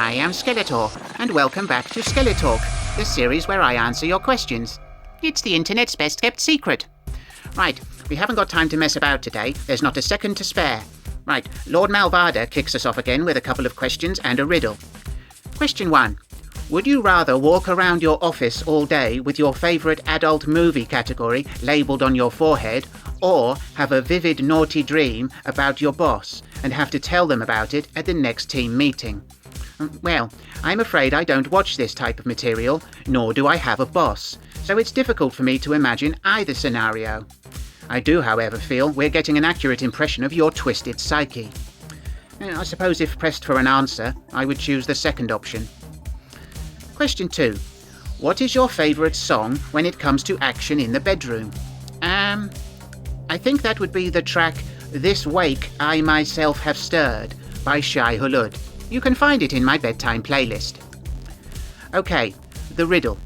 I am Skeletor, and welcome back to SkeleTalk, the series where I answer your questions. It's the internet's best kept secret. Right, we haven't got time to mess about today. There's not a second to spare. Right, Lord Malvada kicks us off again with a couple of questions and a riddle. Question 1. Would you rather walk around your office all day with your favourite adult movie category labelled on your forehead, or have a vivid naughty dream about your boss and have to tell them about it at the next team meeting? Well, I'm afraid I don't watch this type of material, nor do I have a boss, so it's difficult for me to imagine either scenario. I do, however, feel we're getting an accurate impression of your twisted psyche. I suppose if pressed for an answer, I would choose the second option. Question 2. What is your favourite song when it comes to action in the bedroom? I think that would be the track This Wake I Myself Have Stirred by Shai Hulud. You can find it in my bedtime playlist. Okay, the riddle.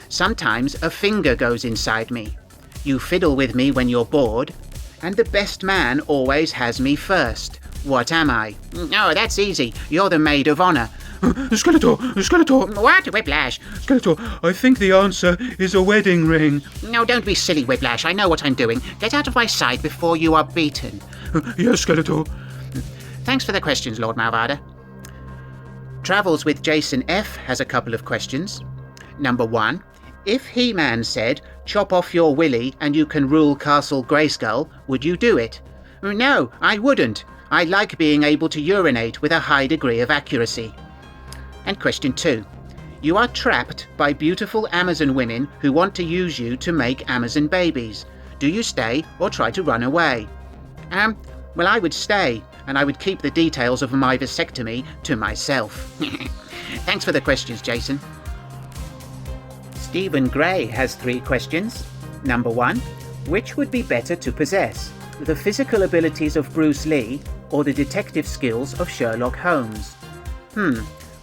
Sometimes a finger goes inside me. You fiddle with me when you're bored, and the best man always has me first. What am I? Oh, that's easy. You're the maid of honour. Skeletor! What, Whiplash? Skeletor, I think the answer is a wedding ring. No, don't be silly, Whiplash. I know what I'm doing. Get out of my sight before you are beaten. Yes, Skeletor. Thanks for the questions, Lord Malvada. Travels with Jason F. has a couple of questions. Number 1. If He-Man said, chop off your willy and you can rule Castle Grayskull, would you do it? No, I wouldn't. I like being able to urinate with a high degree of accuracy. And question 2. You are trapped by beautiful Amazon women who want to use you to make Amazon babies. Do you stay or try to run away? Well, I would stay, and I would keep the details of my vasectomy to myself. Thanks for the questions, Jason. Stephen Gray has 3 questions. Number 1. Which would be better to possess? The physical abilities of Bruce Lee or the detective skills of Sherlock Holmes?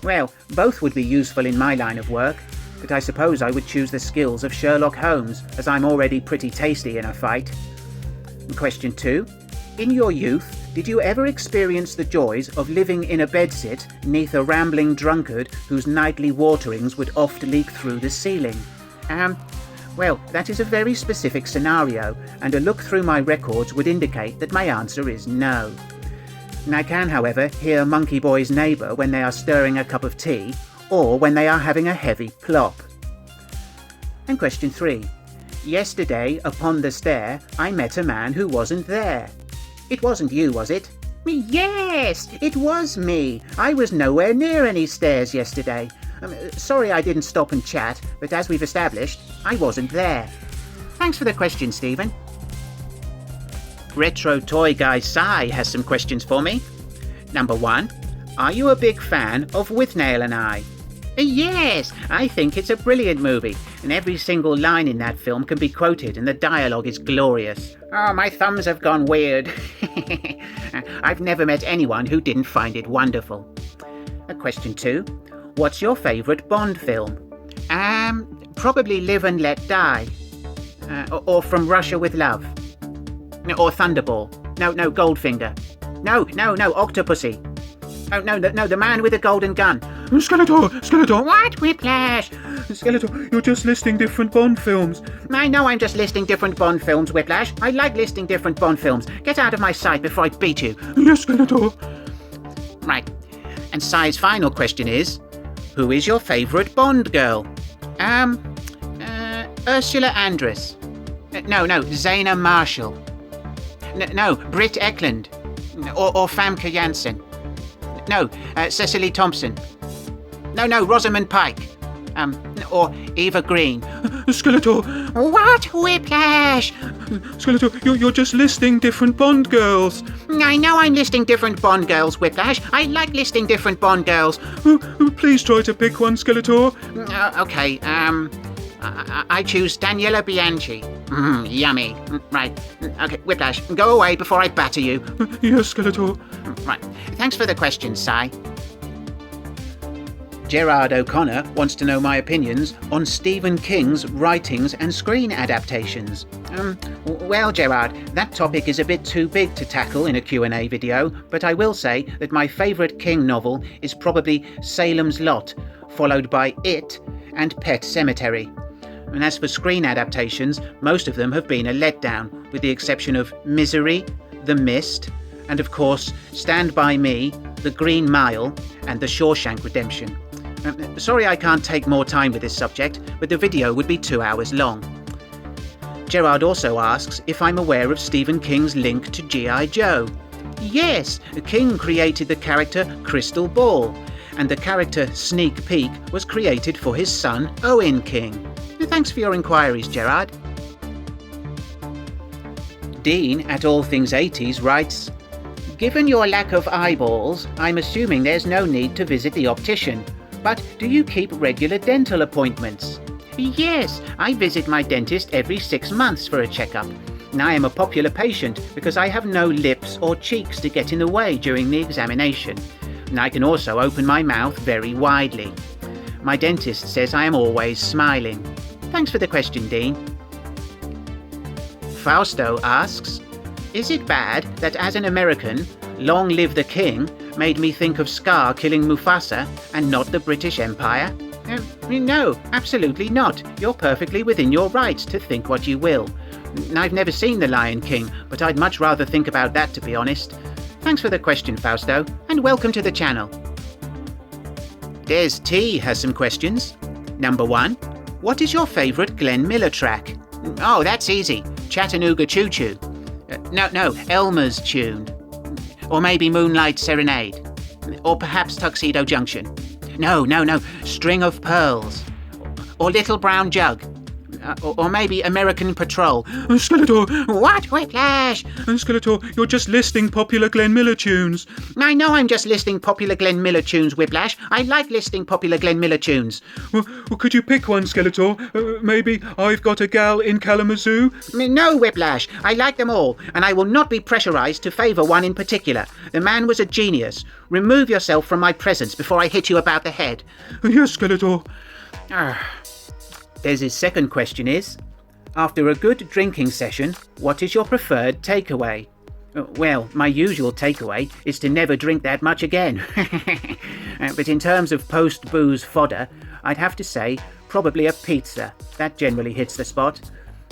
Well, both would be useful in my line of work, but I suppose I would choose the skills of Sherlock Holmes, as I'm already pretty tasty in a fight. Question 2. In your youth, did you ever experience the joys of living in a bedsit neath a rambling drunkard whose nightly waterings would oft leak through the ceiling? Well, that is a very specific scenario, and a look through my records would indicate that my answer is no. I can, however, hear Monkey Boy's neighbour when they are stirring a cup of tea, or when they are having a heavy plop. And question 3. Yesterday, upon the stair, I met a man who wasn't there. It wasn't you, was it? Yes, it was me. I was nowhere near any stairs yesterday. Sorry I didn't stop and chat, but as we've established, I wasn't there. Thanks for the question, Stephen. Retro Toy Guy Sai has some questions for me. Number 1. Are you a big fan of Withnail and I? Yes, I think it's a brilliant movie, and every single line in that film can be quoted, and the dialogue is glorious. Oh, my thumbs have gone weird. I've never met anyone who didn't find it wonderful. Question 2. What's your favourite Bond film? Probably Live and Let Die. Or From Russia with Love. Or Thunderball. No, Goldfinger. No, Octopussy. Oh, no, the man with the golden gun. Skeletor! What, Whiplash? Skeletor, you're just listing different Bond films. I know I'm just listing different Bond films, Whiplash. I like listing different Bond films. Get out of my sight before I beat you. Yes, Skeletor. Right. And Sai's final question is, who is your favourite Bond girl? Ursula Andress. No, Zaina Marshall. No, Britt Eklund. Or Famke Janssen. No, Cecily Thompson. No, Rosamund Pike. Or Eva Green. Skeletor! What, Whiplash? Skeletor, you're just listing different Bond girls. I know I'm listing different Bond girls, Whiplash. I like listing different Bond girls. Please try to pick one, Skeletor. Okay, I choose Daniela Bianchi. Yummy. Right. Okay, Whiplash, go away before I batter you. Yes, Skeletor. Right. Thanks for the question, Sai. Gerard O'Connor wants to know my opinions on Stephen King's writings and screen adaptations. Well, Gerard, that topic is a bit too big to tackle in a Q&A video, but I will say that my favourite King novel is probably Salem's Lot, followed by It and Pet Sematary. And as for screen adaptations, most of them have been a letdown, with the exception of Misery, The Mist, and of course Stand By Me, The Green Mile, and The Shawshank Redemption. Sorry I can't take more time with this subject, but the video would be 2 hours long. Gerard also asks if I'm aware of Stephen King's link to G.I. Joe. Yes, King created the character Crystal Ball, and the character Sneak Peek was created for his son Owen King. Thanks for your inquiries, Gerard. Dean at All Things 80s writes, given your lack of eyeballs, I'm assuming there's no need to visit the optician. But do you keep regular dental appointments? Yes, I visit my dentist every 6 months for a checkup. I am a popular patient because I have no lips or cheeks to get in the way during the examination. I can also open my mouth very widely. My dentist says I am always smiling. Thanks for the question, Dean. Fausto asks, is it bad that as an American, Long Live the King made me think of Scar killing Mufasa and not the British Empire? No, absolutely not. You're perfectly within your rights to think what you will. I've never seen The Lion King, but I'd much rather think about that, to be honest. Thanks for the question, Fausto, and welcome to the channel. Des T has some questions. Number 1, what is your favourite Glenn Miller track? Oh, that's easy. Chattanooga Choo Choo. No, Elmer's Tune. Or maybe Moonlight Serenade. Or perhaps Tuxedo Junction. No, String of Pearls. Or Little Brown Jug. Or maybe American Patrol. Skeletor! What, Whiplash? Skeletor, you're just listing popular Glenn Miller tunes. I know I'm just listing popular Glenn Miller tunes, Whiplash. I like listing popular Glenn Miller tunes. Well, could you pick one, Skeletor? Maybe I've Got a Gal in Kalamazoo? No, Whiplash. I like them all, and I will not be pressurised to favour one in particular. The man was a genius. Remove yourself from my presence before I hit you about the head. Yes, Skeletor. Des's second question is, after a good drinking session, what is your preferred takeaway? Well, my usual takeaway is to never drink that much again. But in terms of post-booze fodder, I'd have to say probably a pizza. That generally hits the spot.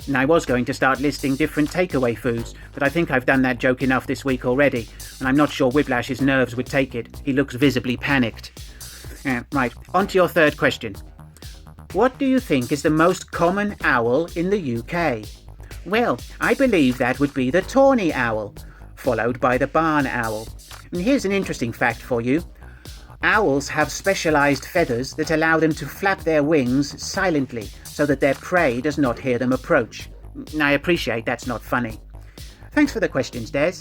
And I was going to start listing different takeaway foods, but I think I've done that joke enough this week already, and I'm not sure Whiplash's nerves would take it. He looks visibly panicked. Right, on to your third question. What do you think is the most common owl in the UK? Well, I believe that would be the tawny owl, followed by the barn owl. And here's an interesting fact for you. Owls have specialised feathers that allow them to flap their wings silently so that their prey does not hear them approach. I appreciate that's not funny. Thanks for the questions, Des.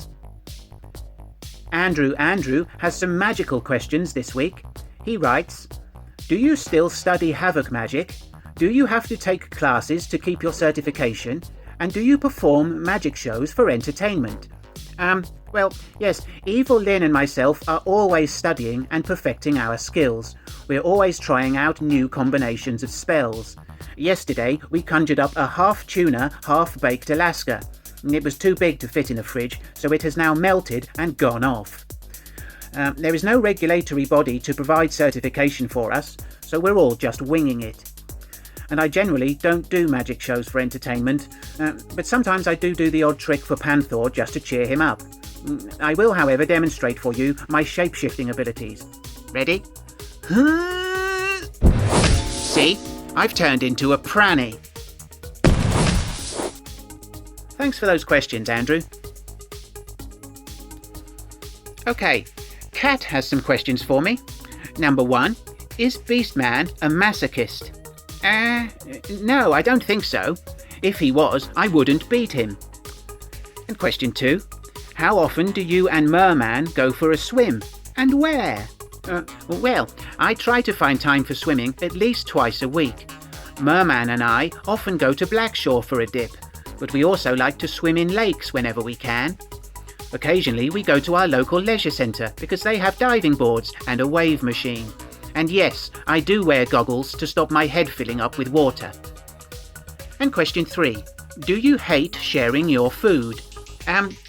Andrew has some magical questions this week. He writes, do you still study Havoc magic? Do you have to take classes to keep your certification? And do you perform magic shows for entertainment? Well, yes, Evil Lynn and myself are always studying and perfecting our skills. We're always trying out new combinations of spells. Yesterday, we conjured up a half-tuna, half-baked Alaska. It was too big to fit in a fridge, so it has now melted and gone off. There is no regulatory body to provide certification for us, so we're all just winging it. And I generally don't do magic shows for entertainment, but sometimes I do the odd trick for Panther just to cheer him up. I will, however, demonstrate for you my shape-shifting abilities. Ready? See? I've turned into a pranny. Thanks for those questions, Andrew. Okay, Kat has some questions for me. Number 1, is Beastman a masochist? No, I don't think so. If he was, I wouldn't beat him. And question 2, how often do you and Merman go for a swim? And where? Well, I try to find time for swimming at least twice a week. Merman and I often go to Blackshore for a dip, but we also like to swim in lakes whenever we can. Occasionally we go to our local leisure centre because they have diving boards and a wave machine. And yes, I do wear goggles to stop my head filling up with water. And question 3. Do you hate sharing your food?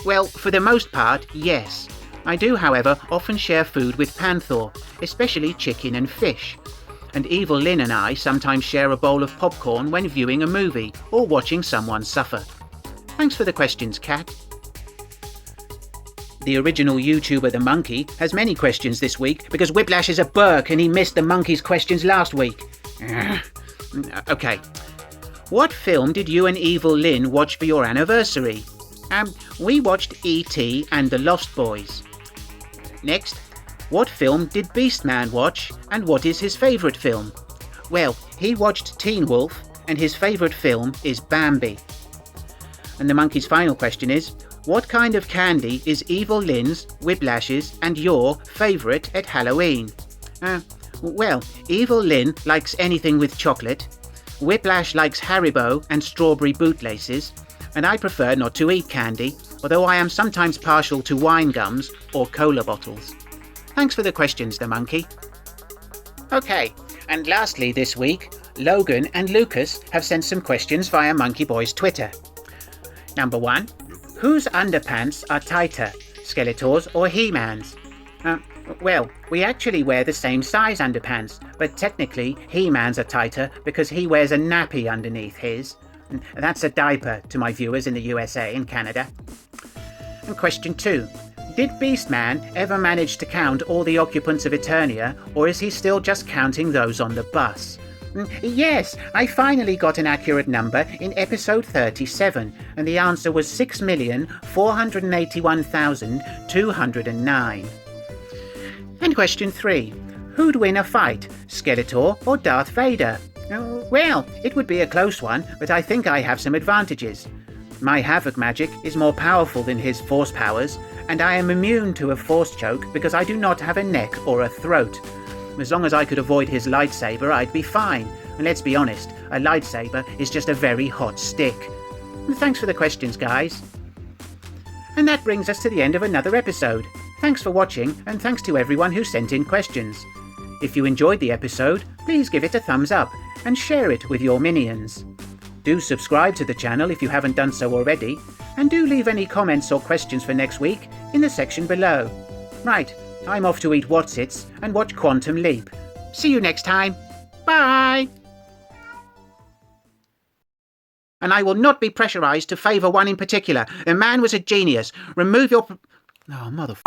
Well, for the most part, yes. I do, however, often share food with Panther, especially chicken and fish. And Evil Lynn and I sometimes share a bowl of popcorn when viewing a movie or watching someone suffer. Thanks for the questions, Kat. The original YouTuber The Monkey has many questions this week because Whiplash is a Burke and he missed the monkey's questions last week. Okay. What film did you and Evil Lynn watch for your anniversary? We watched E.T. and The Lost Boys. Next, what film did Beastman watch and what is his favourite film? Well, he watched Teen Wolf and his favourite film is Bambi. And the monkey's final question is, what kind of candy is Evil Lynn's, Whiplash's and your favourite at Halloween? Well, Evil Lynn likes anything with chocolate, Whiplash likes Haribo and strawberry bootlaces, and I prefer not to eat candy, although I am sometimes partial to wine gums or cola bottles. Thanks for the questions, the monkey. Okay, and lastly this week, Logan and Lucas have sent some questions via Monkey Boy's Twitter. Number 1. Whose underpants are tighter, Skeletor's or He-Man's? Well, we actually wear the same size underpants, but technically He-Man's are tighter because he wears a nappy underneath his. That's a diaper to my viewers in the USA and Canada. And question 2. Did Beastman ever manage to count all the occupants of Eternia, or is he still just counting those on the bus? Yes, I finally got an accurate number in episode 37, and the answer was 6,481,209. And question 3. Who'd win a fight, Skeletor or Darth Vader? Well, it would be a close one, but I think I have some advantages. My Havoc magic is more powerful than his Force powers, and I am immune to a Force choke because I do not have a neck or a throat. As long as I could avoid his lightsaber, I'd be fine. And let's be honest, a lightsaber is just a very hot stick. Thanks for the questions, guys. And that brings us to the end of another episode. Thanks for watching, and thanks to everyone who sent in questions. If you enjoyed the episode, please give it a thumbs up and share it with your minions. Do subscribe to the channel if you haven't done so already, and do leave any comments or questions for next week in the section below. Right, I'm off to eat Whatsits and watch Quantum Leap. See you next time. Bye! And I will not be pressurized to favour one in particular. The man was a genius. Remove your... Oh, motherfucker.